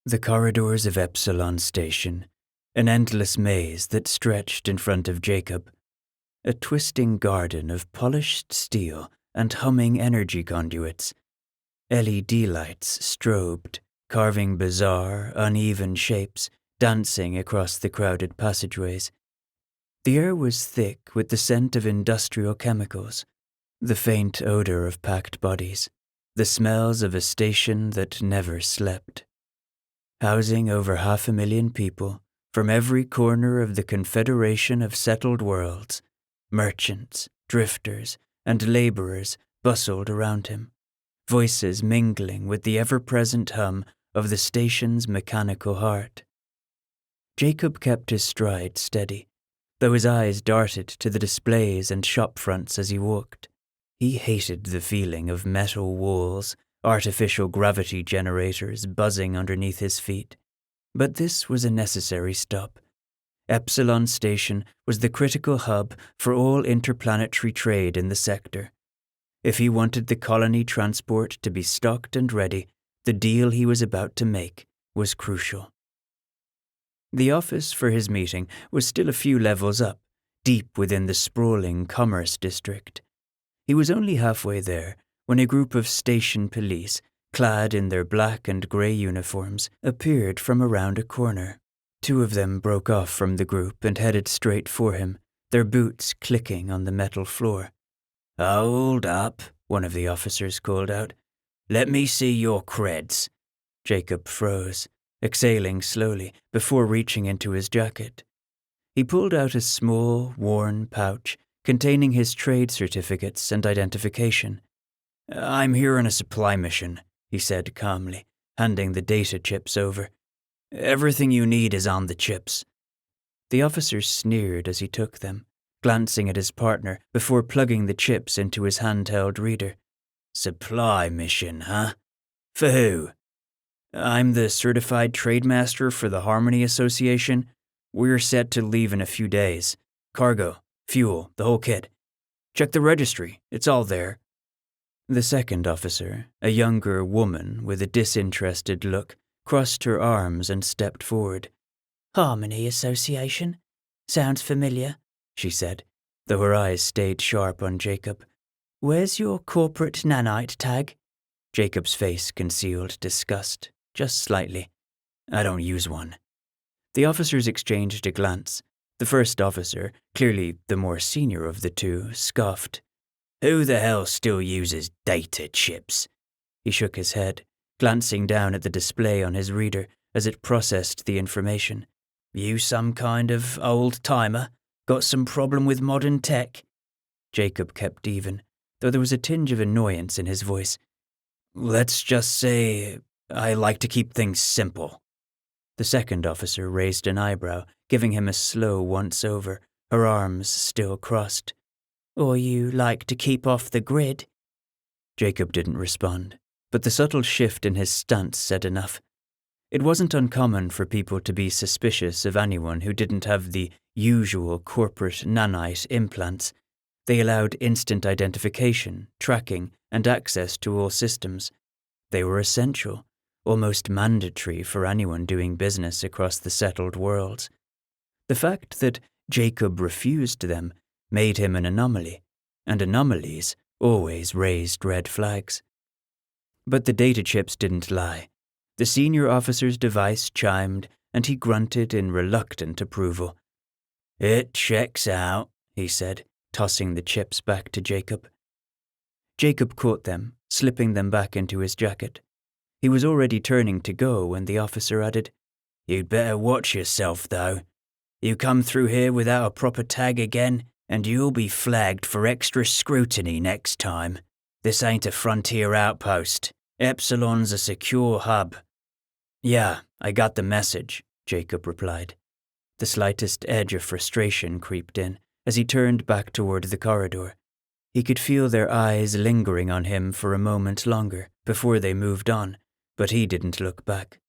The corridors of Epsilon Station, an endless maze that stretched in front of Jacob, a twisting garden of polished steel and humming energy conduits. LED lights strobed, carving bizarre, uneven shapes, dancing across the crowded passageways. The air was thick with the scent of industrial chemicals, the faint odor of packed bodies, the smells of a station that never slept. Housing over 500,000 people from every corner of the Confederation of Settled Worlds, merchants, drifters, and laborers bustled around him, voices mingling with the ever-present hum of the station's mechanical heart. Jacob kept his stride steady, though his eyes darted to the displays and shop fronts as he walked. He hated the feeling of metal walls, artificial gravity generators buzzing underneath his feet. But this was a necessary stop. Epsilon Station was the critical hub for all interplanetary trade in the sector. If he wanted the colony transport to be stocked and ready, the deal he was about to make was crucial. The office for his meeting was still a few levels up, deep within the sprawling commerce district. He was only halfway there when a group of station police, clad in their black and grey uniforms, appeared from around a corner. Two of them broke off from the group and headed straight for him, their boots clicking on the metal floor. "Hold up," one of the officers called out. "Let me see your creds." Jacob froze, exhaling slowly before reaching into his jacket. He pulled out a small, worn pouch containing his trade certificates and identification. "I'm here on a supply mission," he said calmly, handing the data chips over. "Everything you need is on the chips." The officer sneered as he took them, glancing at his partner before plugging the chips into his handheld reader. "Supply mission, huh? For who?" "I'm the certified trademaster for the Harmony Association. We're set to leave in a few days. Cargo, fuel, the whole kit. Check the registry, it's all there." The second officer, a younger woman with a disinterested look, crossed her arms and stepped forward. "Harmony Association? Sounds familiar," she said, though her eyes stayed sharp on Jacob. "Where's your corporate nanite tag?" Jacob's face concealed disgust, just slightly. "I don't use one." The officers exchanged a glance. The first officer, clearly the more senior of the two, scoffed. "Who the hell still uses data chips?" He shook his head, glancing down at the display on his reader as it processed the information. "You some kind of old-timer? Got some problem with modern tech?" Jacob kept even, though there was a tinge of annoyance in his voice. "Let's just say I like to keep things simple." The second officer raised an eyebrow, giving him a slow once-over, her arms still crossed. "Or you like to keep off the grid?" Jacob didn't respond, but the subtle shift in his stance said enough. It wasn't uncommon for people to be suspicious of anyone who didn't have the usual corporate nanite implants. They allowed instant identification, tracking, and access to all systems. They were essential, almost mandatory for anyone doing business across the settled worlds. The fact that Jacob refused them made him an anomaly, and anomalies always raised red flags. But the data chips didn't lie. The senior officer's device chimed, and he grunted in reluctant approval. "It checks out," he said, tossing the chips back to Jacob. Jacob caught them, slipping them back into his jacket. He was already turning to go when the officer added, "You'd better watch yourself, though. You come through here without a proper tag again, and you'll be flagged for extra scrutiny next time. This ain't a frontier outpost. Epsilon's a secure hub." "Yeah, I got the message," Jacob replied. The slightest edge of frustration creeped in as he turned back toward the corridor. He could feel their eyes lingering on him for a moment longer before they moved on, but he didn't look back.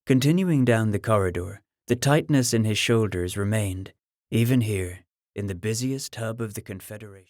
Continuing down the corridor, the tightness in his shoulders remained, even here, in the busiest hub of the Confederation.